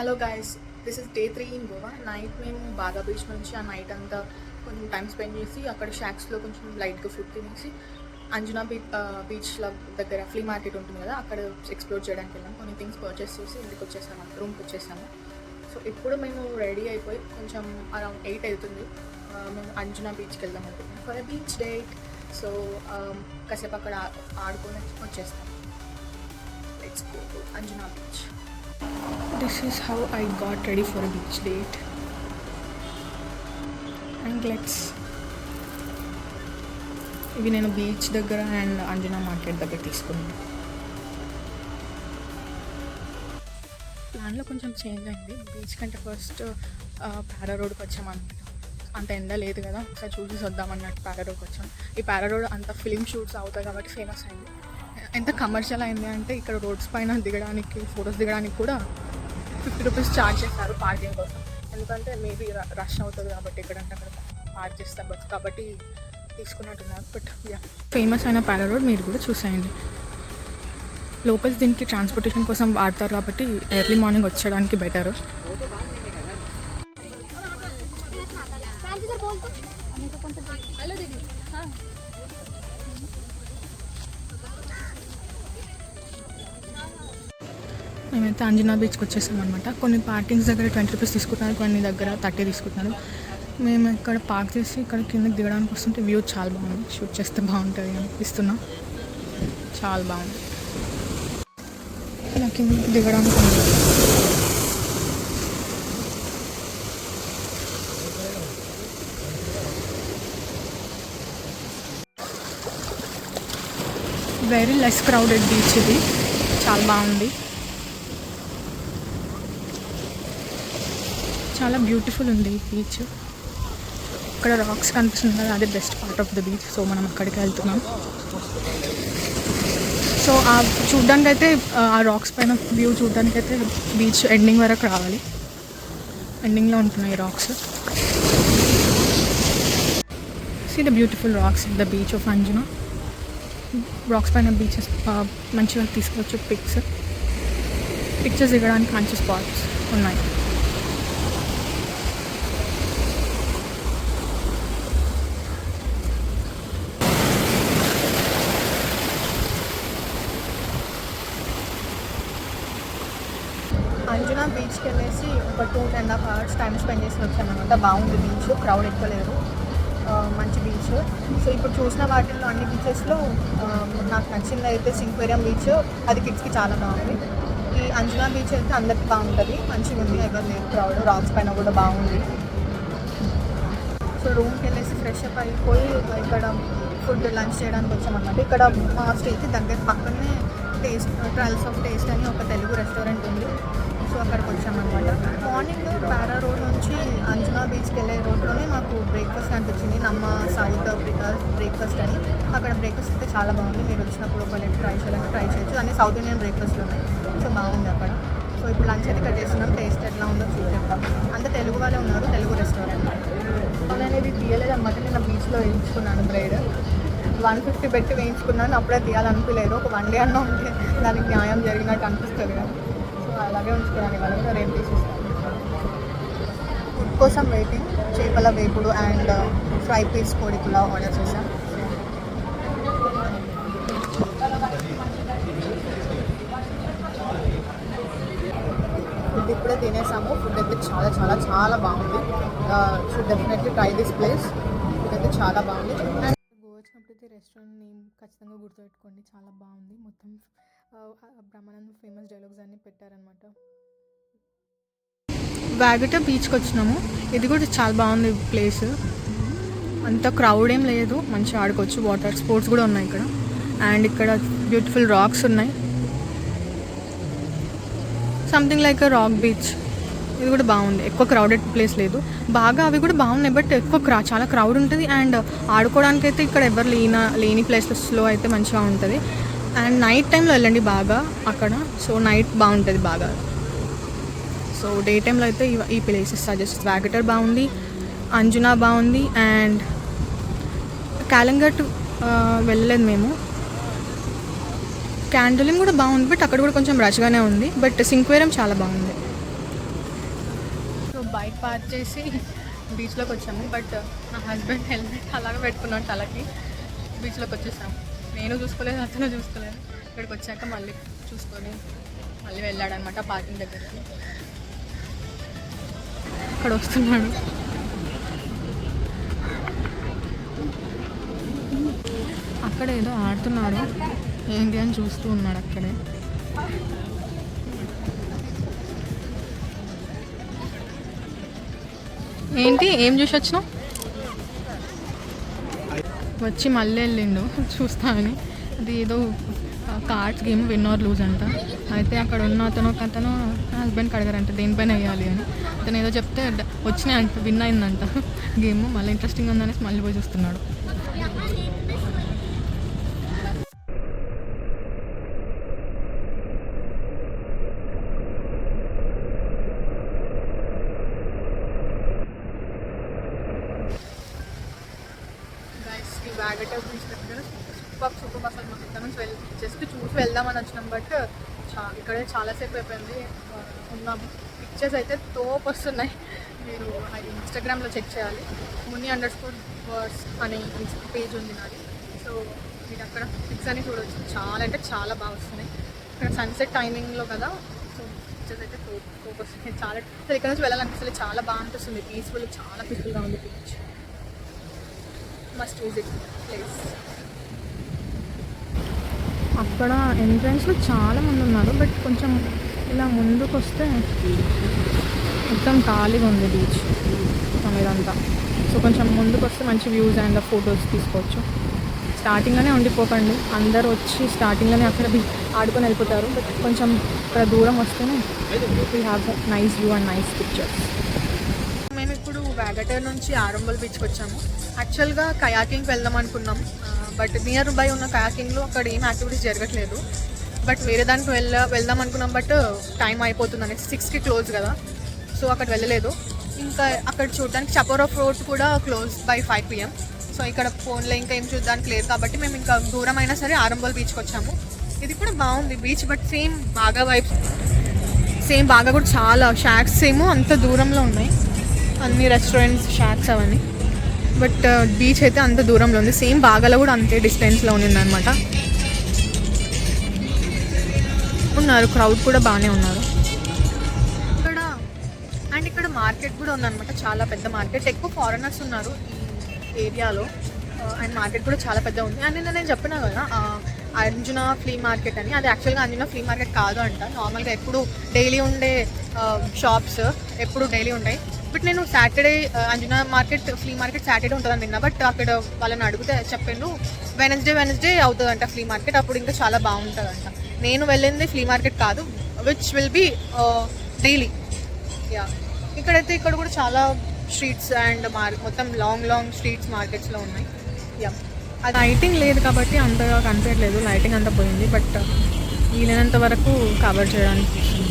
Hello guys, this is day 3 in Goa. Night మేము బాగా beach నుంచి ఆ నైట్ అంతా కొంచెం టైం స్పెండ్ చేసి అక్కడ షాక్స్లో కొంచెం లైట్గా ఫుడ్ తినేసి అంజనా బీచ్ దగ్గర ఫ్లీ మార్కెట్ ఉంటుంది కదా, అక్కడ ఎక్స్ప్లోర్ చేయడానికి వెళ్ళాము. కొన్ని థింగ్స్ పర్చేస్ చేసి ఇంటికి వచ్చేసాము, రూమ్కి వచ్చేసాము. సో ఇప్పుడు మేము రెడీ అయిపోయి కొంచెం అరౌండ్ 8 అవుతుంది. మేము అంజనా బీచ్కి వెళ్దాం అనుకుంటున్నాం ఫర్ బీచ్ డేట్. సో కాసేపు అక్కడ ఆడుకొని వచ్చేస్తాం. Let's go to Anjana beach. This is how I got ready for a beach date. And ఇవి నేను బీచ్ దగ్గర అండ్ అంజనా మార్కెట్ దగ్గర తీసుకున్నాను. ప్లాన్లో కొంచెం చేంజ్ అయింది. బీచ్ కంటే ఫస్ట్ పారా రోడ్కి వచ్చామన్నమాట. అంత ఎండ లేదు కదా, ఒకసారి చూసి వద్దామన్నట్టు పారా రోడ్కి వచ్చాం. ఈ పారా రోడ్ అంత ఫిలిం షూట్స్ అవుతాయి కాబట్టి ఫేమస్ అయింది. ఎంత కమర్షియల్ అయింది అంటే ఇక్కడ రోడ్స్ పైన దిగడానికి, ఫొటోస్ దిగడానికి కూడా 50 రూపీస్ ఛార్జ్ చేస్తారు పార్కింగ్ కోసం. ఎందుకంటే మేబీ రష్ అవుతుంది కాబట్టి ఎక్కడంటే అక్కడ పార్క్ చేస్తారు కాబట్టి తీసుకున్నట్టున్నారు. బట్ ఫేమస్ అయిన పారా రోడ్ మీరు కూడా చూసేయండి. లోకల్స్ దీనికి ట్రాన్స్పోర్టేషన్ కోసం వాడతారు కాబట్టి ఎర్లీ మార్నింగ్ వచ్చేయడానికి బెటర్. మేమైతే అంజనా బీచ్కి వచ్చేసాం అనమాట. కొన్ని పార్కింగ్స్ దగ్గర 20 రూపీస్ తీసుకుంటున్నారు, కొన్ని దగ్గర 30 తీసుకుంటున్నారు. మేము ఇక్కడ పార్క్ చేసి ఇక్కడ కిందకి దిగడానికి వస్తుంటే వ్యూ చాలా బాగుంది. షూట్ చేస్తే బాగుంటుంది అనిపిస్తున్నా. చాలా బాగుంది. ఇలా కిందకి దిగడానికి వెరీ లెస్ క్రౌడెడ్ బీచ్ ఇది. చాలా బాగుంది, చాలా బ్యూటిఫుల్ ఉంది ఈ బీచ్. ఇక్కడ రాక్స్ కనిపిస్తుంది కదా, అదే best part of the beach. So మనం అక్కడికి వెళ్తున్నాం. సో ఆ చూడ్డానికైతే ఆ రాక్స్ పైన వ్యూ చూడ్డానికైతే బీచ్ ఎండింగ్ వరకు రావాలి. ఎండింగ్లో ఉంటున్నాయి rocks. See the beautiful rocks the beach of Anjuna. Rocks పైన బీచెస్ మంచిగా తీసుకోవచ్చు. పిక్చర్స్ దిగడానికి మంచి స్పాట్స్ ఉన్నాయి. అంజనా బీచ్కి వెళ్ళేసి ఒక 2.5 hours టైం స్పెండ్ చేసి వచ్చామన్నమాట. బాగుంది బీచ్, క్రౌడ్ ఎక్కువ లేదు, మంచి బీచ్. సో ఇప్పుడు చూసిన వాటిల్లో అన్ని బీచెస్లో నాకు నచ్చింది అయితే సింక్వేరియం బీచ్. అది కిడ్స్కి చాలా బాగుంది. ఈ అంజనా బీచ్ అయితే అందరికి బాగుంటుంది, మంచిగా ఉంది, ఎవరు లేదు క్రౌడ్. రాక్స్ పైన కూడా బాగుంది. సో రూమ్కి వెళ్ళేసి ఫ్రెష్ అప్ అయిపోయి ఇక్కడ ఫుడ్ లంచ్ చేయడానికి వచ్చామన్నమాట. ఇక్కడ మా స్టేకి దగ్గర పక్కనే ట్రయల్స్ ఆఫ్ టేస్ట్ అని ఒక తెలుగు రెస్టారెంట్ ఉంది. సో అక్కడికి వచ్చామన్నమాట. మార్నింగ్ పారా రోడ్ నుంచి అంజనా బీచ్కి వెళ్ళే రోడ్లోనే మాకు బ్రేక్ఫాస్ట్ అనిపించింది, నమ్మ సౌత్ బ్రేక్ఫాస్ట్ అని. అక్కడ బ్రేక్ఫాస్ట్ అయితే చాలా బాగుంది. మీరు వచ్చినప్పుడు ఒక ట్రై చేయొచ్చు. అన్ని సౌత్ ఇండియన్ బ్రేక్ఫాస్ట్లు ఉన్నాయి. సో బాగుంది అక్కడ. సో ఇప్పుడు లంచ్ అయితే ఇక్కడ చేస్తున్నాం. టేస్ట్ ఎట్లా ఉందో చూసేద్దాం. అంత తెలుగు వాళ్ళే ఉన్నారు, తెలుగు రెస్టారెంట్. నేను ఇది తీయలేదు అనమాట. నేను బీచ్లో వేయించుకున్నాను బ్రెడ్. 150 పెట్టి వేయించుకున్నాను. అప్పుడే తీయాలనిపించలేదు. ఒక 1 day అన్నా ఉంటే దానికి న్యాయం జరిగినట్టు అనిపిస్తుంది కదా. సో అలాగే ఉంచుకున్నాను. ఇవాళ కూడా రేపు తీసిస్తాను. ఫుడ్ కోసం వెయిటింగ్. చేపల వేపుడు అండ్ ఫ్రై పీస్ పొడి కూడా ఆర్డర్ చేశాను. ఫుడ్ ఇప్పుడే తినేసాము. ఫుడ్ అయితే చాలా చాలా చాలా బాగుంది. Should definitely try this place. Food అయితే చాలా బాగుంది. అండ్ గోవా వచ్చినప్పుడైతే రెస్టారెంట్ నేమ్ ఖచ్చితంగా గుర్తుపెట్టుకోండి, చాలా బాగుంది. మొత్తం బ్రహ్మానందం ఫేమస్ డైలాగ్స్ అన్నీ పెట్టారనమాట. వాగట బీచ్కి వచ్చినాము. ఇది కూడా చాలా బాగుంది ప్లేస్. అంత క్రౌడ్ ఏం లేదు, మంచిగా ఆడుకోవచ్చు. వాటర్ స్పోర్ట్స్ కూడా ఉన్నాయి ఇక్కడ. అండ్ ఇక్కడ బ్యూటిఫుల్ రాక్స్ ఉన్నాయి, something like a rock beach. ఇది కూడా బాగుంది. ఎక్కువ క్రౌడెడ్ ప్లేస్ లేదు. బాగా అవి కూడా బాగున్నాయి, బట్ ఎక్కువ చాలా క్రౌడ్ ఉంటుంది. అండ్ ఆడుకోవడానికి అయితే ఇక్కడ ఎవరు లేని ప్లేసెస్లో అయితే మంచిగా ఉంటుంది. అండ్ నైట్ టైంలో వెళ్ళండి బాగా అక్కడ. సో నైట్ బాగుంటుంది బాగా. సో డే టైంలో అయితే ఈ ప్లేసెస్ సజెస్ట్. వాగటర్ బాగుంది, అంజనా బాగుంది, అండ్ కాలంగట్ వెళ్ళలేదు మేము. క్యాండలింగ్ కూడా బాగుంది, బట్ అక్కడ కూడా కొంచెం రష్గానే ఉంది. బట్ సింక్వేరియం చాలా బాగుంది. బైక్ పార్క్ చేసి బీచ్లోకి వచ్చాము. బట్ నా హస్బెండ్ హెల్మెట్ అలాగే పెట్టుకున్నాడు తలకి. బీచ్లోకి వచ్చేసాము. నేను చూసుకోలేదు, అతను చూసుకోలేదు. ఇక్కడికి వచ్చాక మళ్ళీ చూసుకొని మళ్ళీ వెళ్ళాడనమాట పార్కింగ్ దగ్గరికి. ఇక్కడ వస్తున్నాడు. అక్కడ ఏదో ఆడుతున్నాడు, ఏంటి అని చూస్తూ ఉన్నాడు అక్కడే. ఏంటి ఏం చూసి వచ్చినావు? వచ్చి మళ్ళీ వెళ్ళిండు చూస్తామని. అది ఏదో cards game win or lose అంట. అయితే అక్కడ ఉన్న అతను హస్బెండ్కి అడగారంట దేనిపైన వేయాలి అని. అతను ఏదో చెప్తే వచ్చినాయి అంట, విన్ అయిందంట గేమ్. మళ్ళీ ఇంట్రెస్టింగ్ ఉందనేసి మళ్ళీ పోయి చూస్తున్నాడు. వాగటర్ బీచ్ దగ్గర సూపర్ అసలు మాకు ఇక్కడ నుంచి జస్ట్ చూసి వెళ్దామని వచ్చినాం. బట్ ఇక్కడే చాలాసేపు అయిపోయింది ఉన్నాము. పిక్చర్స్ అయితే తోపు వస్తున్నాయి. మీరు అది ఇన్స్టాగ్రామ్లో చెక్ చేయాలి. Muni_Words అనే పేజ్ ఉంది నాది. సో మీరు అక్కడ పిక్స్ అని చూడవచ్చు. చాలా అంటే చాలా బాగా వస్తున్నాయి. ఇక్కడ సన్సెట్ టైమింగ్లో కదా. సో పిక్చర్స్ అయితే తోపు వస్తున్నాయి. చాలా అసలు ఇక్కడ నుంచి వెళ్ళాలనిపిస్తుంది. చాలా బాగా అనిపిస్తుంది. చాలా పీస్ఫుల్గా ఉంది బీచ్. Must visit place. అక్కడ ఎంట్రన్స్లో చాలా మంది ఉన్నారు. బట్ కొంచెం ఇలా ముందుకు వస్తే మొత్తం ఖాళీగా ఉంది బీచ్ ఇదంతా. సో కొంచెం ముందుకు వస్తే మంచి వ్యూస్ అండ్ ఫొటోస్ తీసుకోవచ్చు. స్టార్టింగ్లోనే ఉండిపోకండి, అందరూ వచ్చి స్టార్టింగ్లోనే అక్కడ ఆడుకొని వెళ్ళిపోతారు. బట్ కొంచెం ఇక్కడ దూరం వస్తేనే we have nice view and nice pictures. మేము ఇప్పుడు వాగటర్ నుంచి ఆరంబల్ బీచ్కి వచ్చాము. యాక్చువల్గా కయాకింగ్కి వెళ్దాం అనుకున్నాం. బట్ నియర్ బై ఉన్న కయాకింగ్లో అక్కడ ఏం యాక్టివిటీస్ జరగట్లేదు. బట్ వేరే దానికి వెళ్దాం అనుకున్నాం. బట్ టైం అయిపోతుంది అనేసి 6కి క్లోజ్ కదా. సో అక్కడ వెళ్ళలేదు. ఇంకా అక్కడ చూడడానికి చపోరా ఫోర్ట్ కూడా క్లోజ్ బై 5 PM. సో ఇక్కడ ఫోన్లో ఇంకా ఏం చూడడానికి లేదు కాబట్టి మేము ఇంకా దూరం అయినా సరే ఆరంబల్ బీచ్కి వచ్చాము. ఇది కూడా బాగుంది బీచ్. బట్ సేమ్ బాగా వైబ్స్, సేమ్ బాగా కూడా చాలా షాక్స్ ఏమో అంత దూరంలో ఉన్నాయి. అన్ని రెస్టారెంట్స్, షాక్స్ అవన్నీ. బట్ బీచ్ అయితే అంత దూరంలో ఉంది. సేమ్ బాగాలో కూడా అంతే డిస్టెన్స్లో ఉన్నదన్నమాట. ఉన్నారు, క్రౌడ్ కూడా బాగానే ఉన్నారు ఇక్కడ. అండ్ ఇక్కడ మార్కెట్ కూడా ఉందన్నమాట. చాలా పెద్ద మార్కెట్. ఎక్కువ ఫారినర్స్ ఉన్నారు ఈ ఏరియాలో. అండ్ మార్కెట్ కూడా చాలా పెద్ద ఉంది. అండ్ నేను చెప్పినా కదా అంజునా ఫ్లీ మార్కెట్ అని. అది యాక్చువల్గా అంజునా ఫ్లీ మార్కెట్ కాదు అంట. నార్మల్గా ఎప్పుడు డైలీ ఉండే షాప్స్ ఎప్పుడు డైలీ ఉంటాయి. బట్ నేను Saturday Anjuna flea market Saturday ఉంటుందని విన్నా. బట్ అక్కడ వాళ్ళని అడిగితే చెప్పిండు వెనస్డే అవుతుందంట ఫ్లీ మార్కెట్. అప్పుడు ఇంకా చాలా బాగుంటుందంట. నేను వెళ్ళింది ఫ్లీ మార్కెట్ కాదు, which will be daily. Yeah, ఇక్కడ కూడా చాలా స్ట్రీట్స్ అండ్ మొత్తం లాంగ్ స్ట్రీట్స్ మార్కెట్స్లో ఉన్నాయి. యా, అది లైటింగ్ లేదు కాబట్టి అంతగా కనిపించట్లేదు. లైటింగ్ అంతా పోయింది. బట్ వీలైనంత వరకు కవర్ చేయడానికి చూస్తుంది.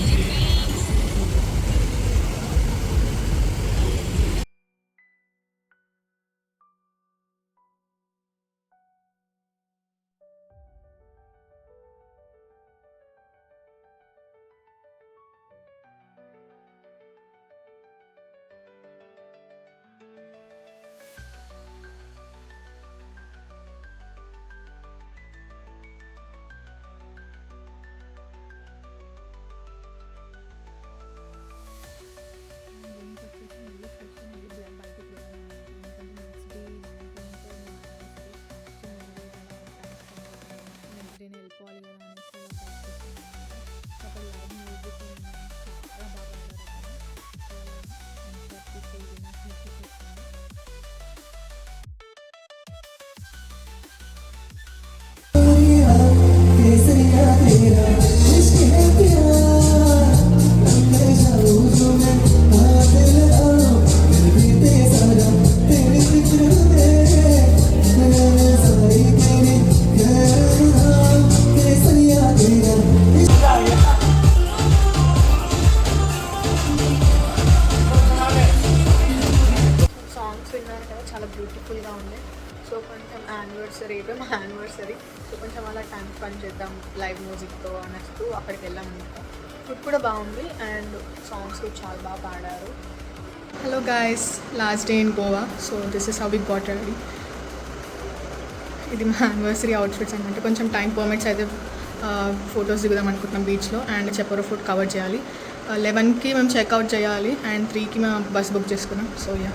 యానివర్సరీ. సో కొంచెం అలా టైం స్పెండ్ చేద్దాం లైవ్ మ్యూజిక్తో అన్నట్టు అక్కడికి వెళ్ళామన్నమాట. ఫుడ్ కూడా బాగుంది అండ్ సాంగ్స్ కూడా చాలా బాగా పాడారు. Hello guys, last day in Goa. So this is how we got ready. ఇది మా యానివర్సరీ అవుట్ఫిట్స్ అనమాట. కొంచెం టైం పర్మిట్స్ అయితే ఫొటోస్ దిగుదాం అనుకుంటున్నాం బీచ్లో. అండ్ చెప్పరో ఫుడ్ కవర్ చేయాలి. 11కి మేము చెక్అవుట్ చేయాలి అండ్ 3కి మేము బస్ బుక్ చేసుకున్నాం. సో యా,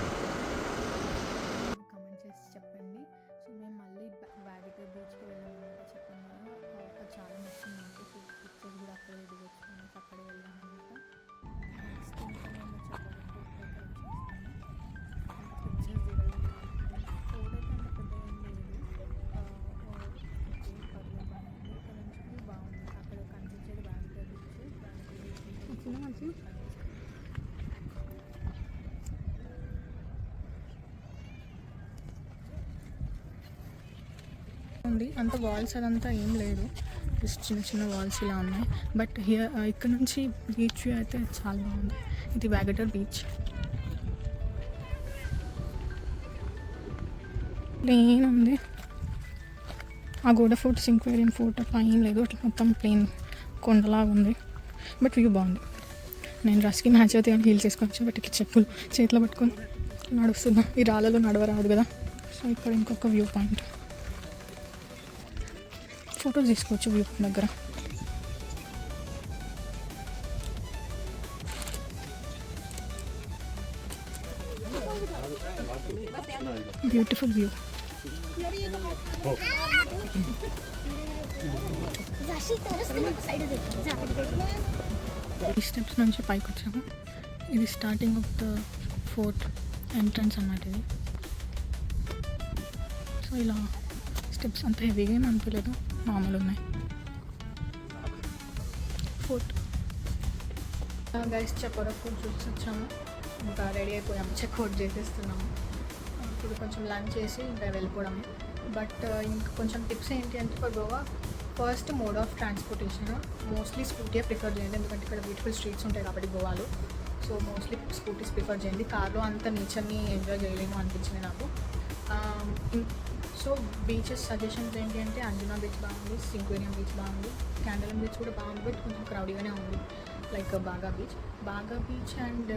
కమెంట్ చేసి చెప్పండి. సో మేము మళ్ళీ వాగిటర్ బీచ్కి వెళ్ళామన్నమాట. చెప్పాను కదా, అక్కడ చాలా నచ్చింది నాకు. పిక్చర్స్ కూడా అక్కడే దిగొచ్చు, అక్కడే వెళ్దాం అనమాట. నెక్స్ట్ ఇంకా మేము చెప్పరో ఫుడ్ అయితే వచ్చేసాము. ఇంకా పిక్చర్స్ దిగలేదు. ఫుడ్ అయితే అంత పెద్ద ఏం లేదు, పర్లేదు బాగానే ఉంది. ఇక్కడ నుంచి వ్యూ బాగుంది. అక్కడ కనిపించేది వాగిటర్ బీచ్. ఉంది అంత వాల్స్ అదంతా ఏం లేదు, జస్ట్ చిన్న చిన్న వాల్స్ ఇలా ఉన్నాయి. బట్ ఇక్కడ నుంచి బీచ్ వ్యూ అయితే చాలా బాగుంది. ఇది వాగిటర్ బీచ్. ప్లేన్ ఉంది. ఆ గోడ ఫోర్ట్, సింక్వేరియం ఫోర్ట్ అట్లా ఏం లేదు, అట్లా మొత్తం ప్లేన్ కొండలాగా ఉంది. బట్ వ్యూ బాగుంది. నేను డ్రెస్కి మ్యాచ్ అవుతాయి అని హీల్స్ వేసుకోవచ్చు. బట్ ఇక్కడ చెప్పులు చేతిలో పట్టుకొని నడుస్తున్నా. ఈ రాళ్ళలో నడవరాదు కదా. సో ఇక్కడ ఇంకొక వ్యూ పాయింట్, ఫొటోస్ తీసుకోవచ్చు వ్యూ దగ్గర. Beautiful view. ఈ స్టెప్స్ నుంచి పైకి వచ్చాము. ఇది starting of the fort entrance అన్నమాట ఇది. సో ఇలా స్టెప్స్ అంత హెవీగా ఏమి అనిపించలేదు, మామూలు ఉన్నాయి. ఫోర్ట్ గైస్, చెప్పరో ఫుడ్ చూసి వచ్చాము. ఇంకా రెడీ అయిపోయాము, చెక్అవుట్ చేసేస్తున్నాము. ఇప్పుడు కొంచెం లంచ్ చేసి ఇంకా వెళ్ళిపోవడమే. బట్ ఇంకా కొంచెం టిప్స్ ఏంటి అంటే, for Goa first mode of transportation mostly scooty prefer చేయండి. ఎందుకంటే ఇక్కడ బ్యూటిఫుల్ స్ట్రీట్స్ ఉంటాయి కాబట్టి గోవాలో. సో మోస్ట్లీ స్కూటీస్ ప్రిఫర్ చేయండి. కార్లో అంత నేచర్ని ఎంజాయ్ చేయలేము అనిపించింది నాకు. సో బీచెస్ సజెషన్స్ ఏంటి అంటే, అంజునా బీచ్ బాగుంది, సింక్వేరియం బీచ్ బాగుంది, క్యాండలం బీచ్ కూడా బాగుంది. బట్ కొంచెం క్రౌడీగానే ఉంది. లైక్ బాగా బీచ్ అండ్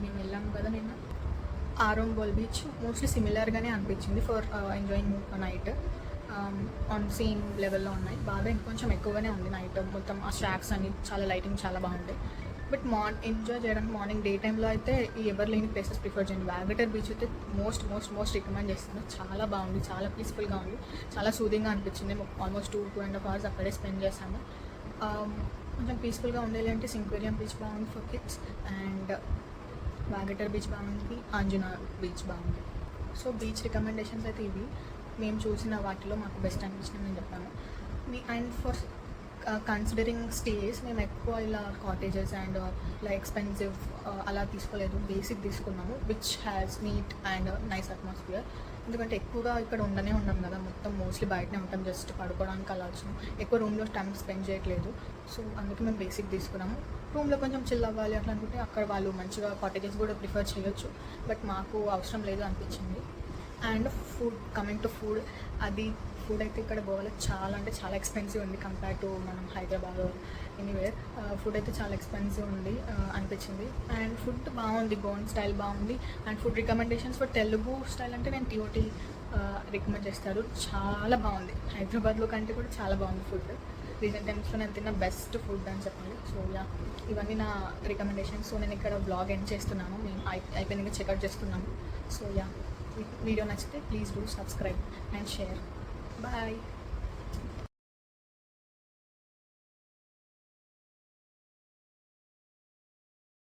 మేము వెళ్ళాము కదా నిన్న, ఆరోంబోల్ బీచ్ మోస్ట్లీ సిమిలర్గానే అనిపించింది for enjoying night. On same లెవెల్లో ఉన్నాయి. బాగా ఇంకొంచెం ఎక్కువగానే ఉంది నైట్. మొత్తం ఆ స్టాక్స్ అని చాలా లైటింగ్ చాలా బాగుంది. బట్ ఎంజాయ్ చేయడానికి మార్నింగ్ డే టైంలో అయితే ఈ ఎవర్ లేని ప్లేసెస్ ప్రిఫర్ చేయండి. వాగిటర్ బీచ్ అయితే మోస్ట్ రికమెండ్ చేస్తాను. చాలా బాగుంది, చాలా పీస్ఫుల్గా ఉంది, చాలా సూదింగ్గా అనిపించింది. ఆల్మోస్ట్ 2.5 hours అక్కడే స్పెండ్ చేశాము. కొంచెం పీస్ఫుల్గా ఉండేది అంటే సింక్వేరియం బీచ్ బాగుంది ఫర్ కిడ్స్, అండ్ వాగిటర్ బీచ్ బాగుంది, అంజునా బీచ్ బాగుంది. సో బీచ్ రికమెండేషన్స్ అయితే ఇవి. మేము చూసిన వాటిలో మాకు బెస్ట్ అనిపించిన నేను చెప్పాను. అండ్ ఫర్ కన్సిడరింగ్ స్టేస్ మేము ఎక్కువ ఇలా కాటేజెస్ అండ్ ఇలా ఎక్స్పెన్సివ్ అలా తీసుకోలేదు. బేసిక్ తీసుకున్నాము, which has neat and nice atmosphere. ఎందుకంటే ఎక్కువగా ఇక్కడ ఉండనే ఉన్నాం కదా, మొత్తం మోస్ట్లీ బయటనే ఉంటాం, జస్ట్ పడుకోవడానికి అలా వచ్చినాం. ఎక్కువ రూమ్లో టైం స్పెండ్ చేయట్లేదు. సో అందుకే మేము బేసిక్ తీసుకున్నాము. రూమ్లో కొంచెం చిల్ అవ్వాలి అట్లా అనుకుంటే అక్కడ వాళ్ళు మంచిగా కాటేజెస్ కూడా ప్రిఫర్ చేయొచ్చు. బట్ మాకు అవసరం లేదు అనిపించింది. And coming to food, food అయితే ఇక్కడ గోవాలో చాలా అంటే చాలా ఎక్స్పెన్సివ్ ఉంది కంపేర్ టు మనం హైదరాబాద్ ఎనీవేర్. ఫుడ్ అయితే చాలా ఎక్స్పెన్సివ్ ఉంది అనిపించింది. అండ్ ఫుడ్ బాగుంది, గోవన్ స్టైల్ బాగుంది. And food recommendations for Telugu style అంటే నేను టీఓటీ రికమెండ్ చేస్తారు. చాలా బాగుంది, హైదరాబాద్లో కంటే కూడా చాలా బాగుంది ఫుడ్. రీసెంట్ టైమ్స్లో నేను తిన్న బెస్ట్ ఫుడ్ అని చెప్పాలి. సో యా, ఇవన్నీ నా రికమెండేషన్స్. సో నేను ఇక్కడ బ్లాగ్ ఎండ్ చేస్తున్నాను. మేము అయిపోయింది, చెక్అవుట్ చేస్తున్నాము. సో యా, వీడియో నచ్చితే please do subscribe and share. Bye.